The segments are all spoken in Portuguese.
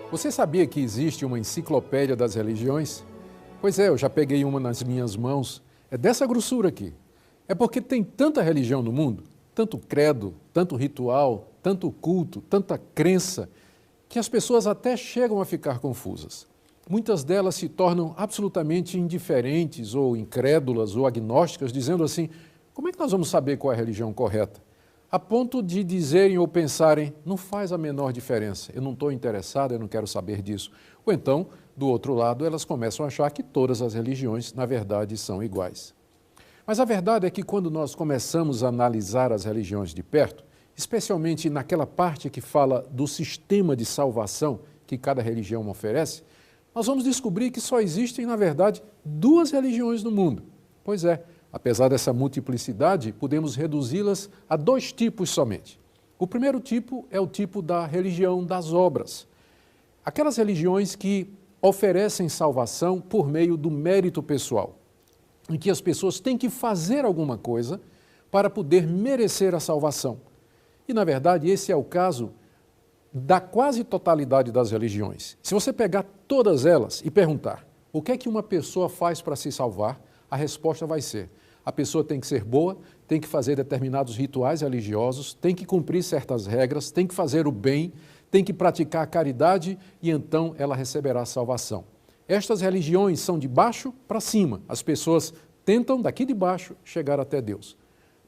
Você sabia que existe uma enciclopédia das religiões? Pois é, eu já peguei uma nas minhas mãos. É dessa grossura aqui. É porque tem tanta religião no mundo, tanto credo, tanto ritual, tanto culto, tanta crença, que as pessoas até chegam a ficar confusas. Muitas delas se tornam absolutamente indiferentes ou incrédulas ou agnósticas, dizendo assim, como é que nós vamos saber qual é a religião correta? A ponto de dizerem ou pensarem, não faz a menor diferença, eu não estou interessado, eu não quero saber disso. Ou então, do outro lado, elas começam a achar que todas as religiões, na verdade, são iguais. Mas a verdade é que quando nós começamos a analisar as religiões de perto, especialmente naquela parte que fala do sistema de salvação que cada religião oferece, nós vamos descobrir que só existem, na verdade, duas religiões no mundo. Pois é, apesar dessa multiplicidade, podemos reduzi-las a dois tipos somente. O primeiro tipo é o tipo da religião das obras. Aquelas religiões que oferecem salvação por meio do mérito pessoal, em que as pessoas têm que fazer alguma coisa para poder merecer a salvação. E, na verdade, esse é o caso da quase totalidade das religiões. Se você pegar todas elas e perguntar o que é que uma pessoa faz para se salvar, a resposta vai ser: a pessoa tem que ser boa, tem que fazer determinados rituais religiosos, tem que cumprir certas regras, tem que fazer o bem, tem que praticar a caridade e então ela receberá a salvação. Estas religiões são de baixo para cima. As pessoas tentam daqui de baixo chegar até Deus.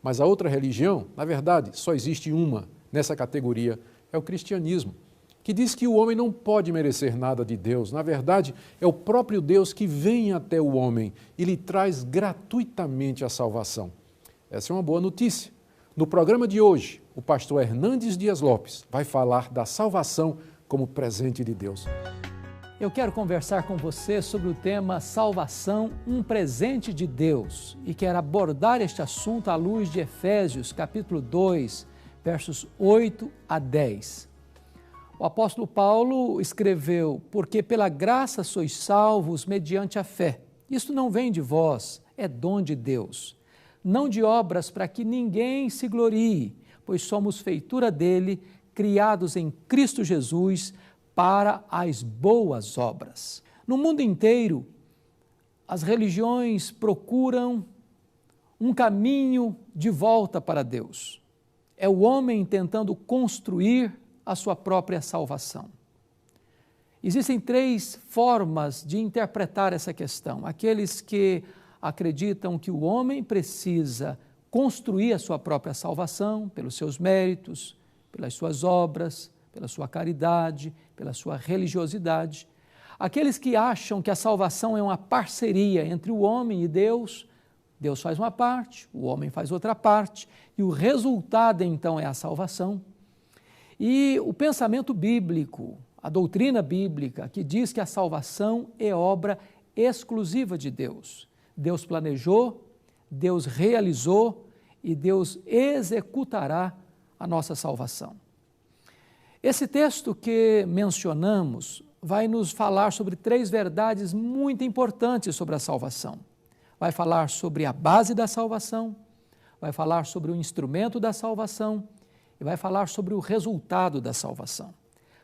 Mas a outra religião, na verdade, só existe uma nessa categoria, é o cristianismo, que diz que o homem não pode merecer nada de Deus. Na verdade, é o próprio Deus que vem até o homem e lhe traz gratuitamente a salvação. Essa é uma boa notícia. No programa de hoje, o pastor Hernandes Dias Lopes vai falar da salvação como presente de Deus. Eu quero conversar com você sobre o tema Salvação, um presente de Deus, e quero abordar este assunto à luz de Efésios, capítulo 2, versos 8 a 10. O apóstolo Paulo escreveu: porque pela graça sois salvos mediante a fé. Isto não vem de vós, é dom de Deus. Não de obras para que ninguém se glorie, pois somos feitura dele, criados em Cristo Jesus para as boas obras. No mundo inteiro, as religiões procuram um caminho de volta para Deus. É o homem tentando construir a sua própria salvação. Existem três formas de interpretar essa questão. Aqueles que acreditam que o homem precisa construir a sua própria salvação pelos seus méritos, pelas suas obras, pela sua caridade, pela sua religiosidade. Aqueles que acham que a salvação é uma parceria entre o homem e Deus, Deus faz uma parte, o homem faz outra parte, e o resultado então é a salvação. E o pensamento bíblico, a doutrina bíblica, que diz que a salvação é obra exclusiva de Deus. Deus planejou, Deus realizou e Deus executará a nossa salvação. Esse texto que mencionamos vai nos falar sobre três verdades muito importantes sobre a salvação. Vai falar sobre a base da salvação, vai falar sobre o instrumento da salvação e vai falar sobre o resultado da salvação.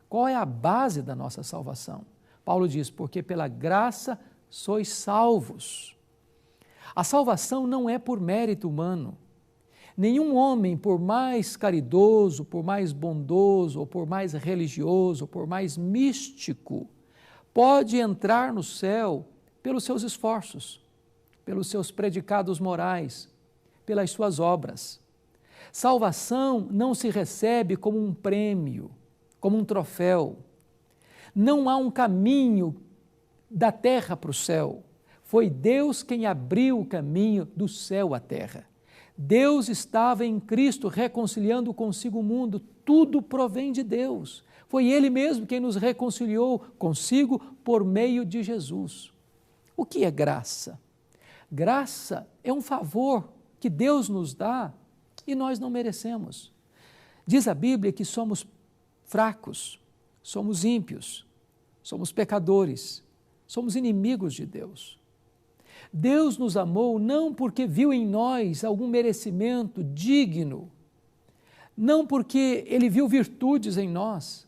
Qual é a base da nossa salvação? Paulo diz: porque pela graça sois salvos. A salvação não é por mérito humano. Nenhum homem, por mais caridoso, por mais bondoso, ou por mais religioso, ou por mais místico, pode entrar no céu pelos seus esforços, pelos seus predicados morais, pelas suas obras. Salvação não se recebe como um prêmio, como um troféu. Não há um caminho da terra para o céu. Foi Deus quem abriu o caminho do céu à terra. Deus estava em Cristo reconciliando consigo o mundo. Tudo provém de Deus. Foi Ele mesmo quem nos reconciliou consigo por meio de Jesus. O que é graça? Graça é um favor que Deus nos dá e nós não merecemos. Diz a Bíblia que somos fracos, somos ímpios, somos pecadores, somos inimigos de Deus. Deus nos amou não porque viu em nós algum merecimento digno, não porque Ele viu virtudes em nós,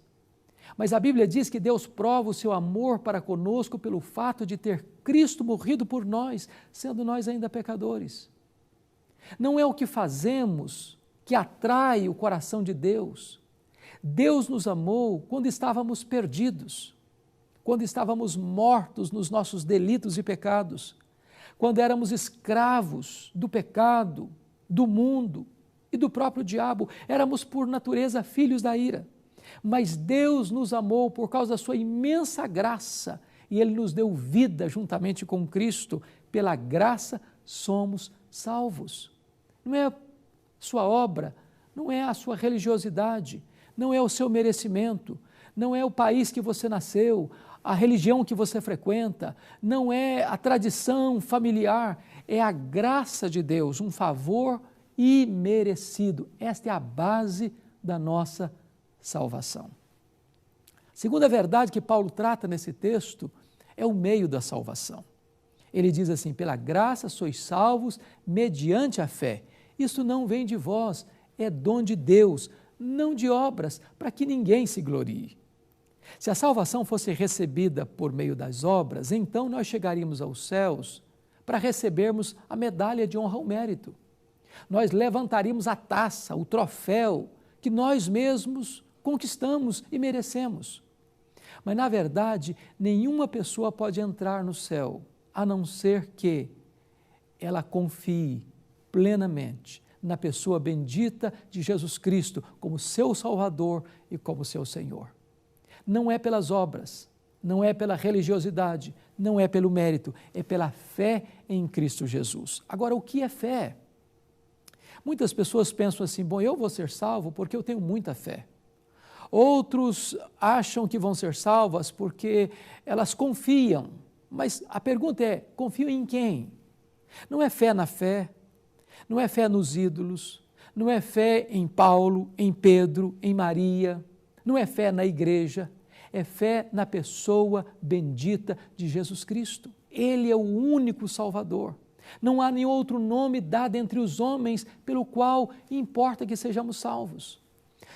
Mas a Bíblia diz que Deus prova o seu amor para conosco pelo fato de ter Cristo morrido por nós, sendo nós ainda pecadores. Não é o que fazemos que atrai o coração de Deus. Deus nos amou quando estávamos perdidos, quando estávamos mortos nos nossos delitos e pecados, quando éramos escravos do pecado, do mundo e do próprio diabo. Éramos por natureza filhos da ira. Mas Deus nos amou por causa da sua imensa graça e Ele nos deu vida juntamente com Cristo. Pela graça somos salvos. Não é a sua obra, não é a sua religiosidade, não é o seu merecimento, não é o país que você nasceu, a religião que você frequenta, não é a tradição familiar, é a graça de Deus, um favor imerecido. Esta é a base da nossa salvação. Segunda verdade que Paulo trata nesse texto é o meio da salvação. Ele diz assim: pela graça sois salvos mediante a fé. Isso não vem de vós, é dom de Deus, não de obras, para que ninguém se glorie. Se a salvação fosse recebida por meio das obras, então nós chegaríamos aos céus para recebermos a medalha de honra ao mérito. Nós levantaríamos a taça, o troféu que nós mesmos conquistamos e merecemos. Mas, na verdade, nenhuma pessoa pode entrar no céu, a não ser que ela confie plenamente na pessoa bendita de Jesus Cristo como seu Salvador e como seu Senhor. Não é pelas obras, não é pela religiosidade, não é pelo mérito, é pela fé em Cristo Jesus. Agora, o que é fé? Muitas pessoas pensam assim: bom, eu vou ser salvo porque eu tenho muita fé. Outros acham que vão ser salvas porque elas confiam. Mas a pergunta é: confiam em quem? Não é fé na fé, não é fé nos ídolos, não é fé em Paulo, em Pedro, em Maria, não é fé na igreja, é fé na pessoa bendita de Jesus Cristo. Ele é o único Salvador. Não há nenhum outro nome dado entre os homens pelo qual importa que sejamos salvos.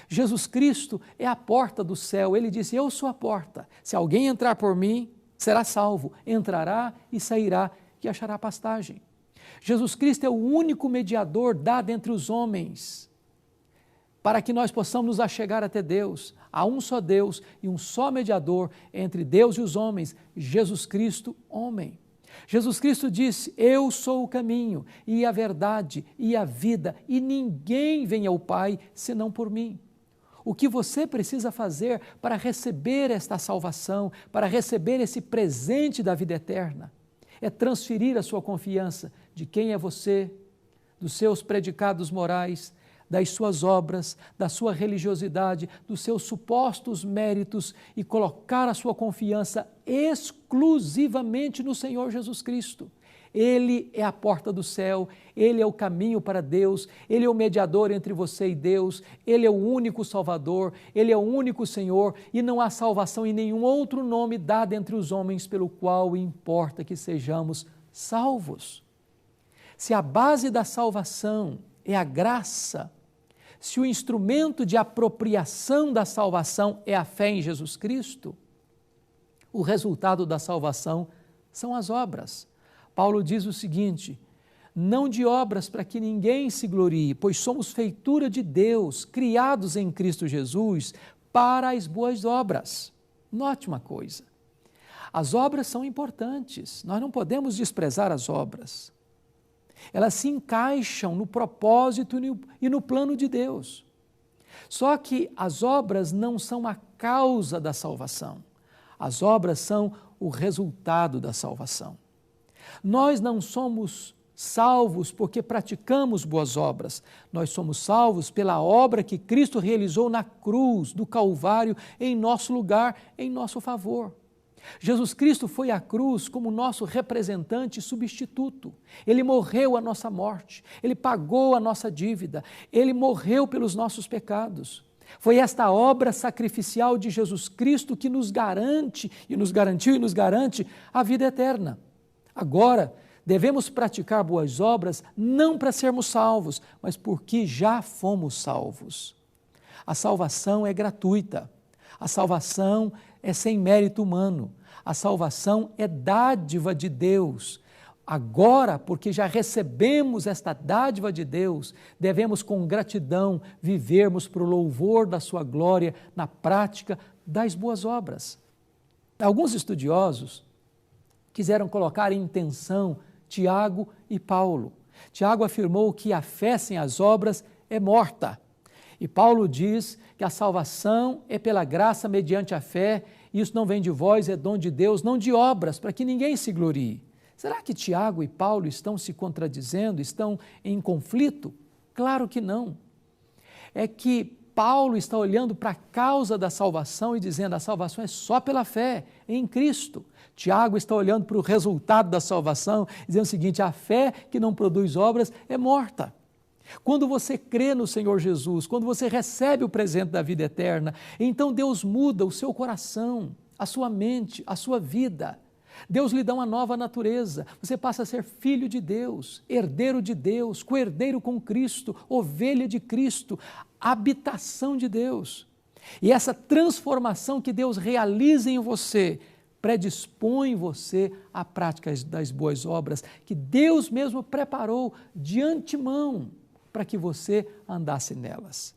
Jesus Cristo é a porta do céu. Ele disse: eu sou a porta. Se alguém entrar por mim, será salvo. Entrará e sairá e achará pastagem. Jesus Cristo é o único mediador dado entre os homens para que nós possamos nos achegar até Deus. Há um só Deus e um só mediador entre Deus e os homens, Jesus Cristo, homem. Jesus Cristo disse: eu sou o caminho e a verdade e a vida, e ninguém vem ao Pai senão por mim. O que você precisa fazer para receber esta salvação, para receber esse presente da vida eterna, é transferir a sua confiança de quem é você, dos seus predicados morais, das suas obras, da sua religiosidade, dos seus supostos méritos e colocar a sua confiança exclusivamente no Senhor Jesus Cristo. Ele é a porta do céu, Ele é o caminho para Deus, Ele é o mediador entre você e Deus, Ele é o único Salvador, Ele é o único Senhor, e não há salvação em nenhum outro nome dado entre os homens pelo qual importa que sejamos salvos. Se a base da salvação é a graça, se o instrumento de apropriação da salvação é a fé em Jesus Cristo, o resultado da salvação são as obras. Paulo diz o seguinte: não de obras para que ninguém se glorie, pois somos feitura de Deus, criados em Cristo Jesus para as boas obras. Note uma coisa, as obras são importantes, nós não podemos desprezar as obras. Elas se encaixam no propósito e no plano de Deus. Só que as obras não são a causa da salvação, as obras são o resultado da salvação. Nós não somos salvos porque praticamos boas obras, nós somos salvos pela obra que Cristo realizou na cruz do Calvário em nosso lugar, em nosso favor. Jesus Cristo foi à cruz como nosso representante substituto. Ele morreu a nossa morte, Ele pagou a nossa dívida, Ele morreu pelos nossos pecados. Foi esta obra sacrificial de Jesus Cristo que nos garante, e nos garantiu e nos garante a vida eterna. Agora, devemos praticar boas obras não para sermos salvos, mas porque já fomos salvos. A salvação é gratuita. A salvação é sem mérito humano. A salvação é dádiva de Deus. Agora, porque já recebemos esta dádiva de Deus, devemos com gratidão vivermos para o louvor da sua glória na prática das boas obras. Alguns estudiosos quiseram colocar em tensão Tiago e Paulo. Tiago afirmou que a fé sem as obras é morta. E Paulo diz que a salvação é pela graça mediante a fé, e isso não vem de vós, é dom de Deus, não de obras, para que ninguém se glorie. Será que Tiago e Paulo estão se contradizendo, estão em conflito? Claro que não. É que Paulo está olhando para a causa da salvação e dizendo: a salvação é só pela fé em Cristo. Tiago está olhando para o resultado da salvação e dizendo o seguinte: a fé que não produz obras é morta. Quando você crê no Senhor Jesus, quando você recebe o presente da vida eterna, então Deus muda o seu coração, a sua mente, a sua vida. Deus lhe dá uma nova natureza, você passa a ser filho de Deus, herdeiro de Deus, co-herdeiro com Cristo, ovelha de Cristo, habitação de Deus. E essa transformação que Deus realiza em você, predispõe você à prática das boas obras, que Deus mesmo preparou de antemão para que você andasse nelas.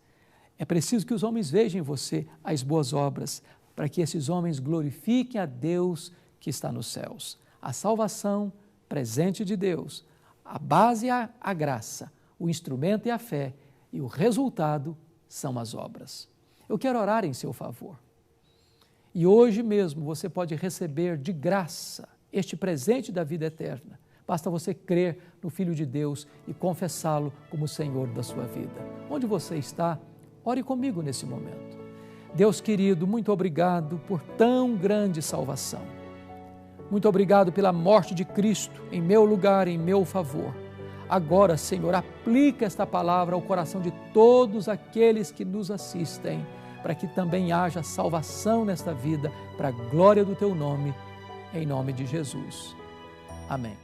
É preciso que os homens vejam em você as boas obras, para que esses homens glorifiquem a Deus que está nos céus. A salvação, presente de Deus, a base é a graça, o instrumento é a fé e o resultado são as obras. Eu quero orar em seu favor. E hoje mesmo você pode receber de graça este presente da vida eterna. Basta você crer no Filho de Deus e confessá-lo como Senhor da sua vida. Onde você está, ore comigo nesse momento. Deus querido, muito obrigado por tão grande salvação. Muito obrigado pela morte de Cristo em meu lugar, em meu favor. Agora, Senhor, aplica esta palavra ao coração de todos aqueles que nos assistem, para que também haja salvação nesta vida, para a glória do Teu nome, em nome de Jesus. Amém.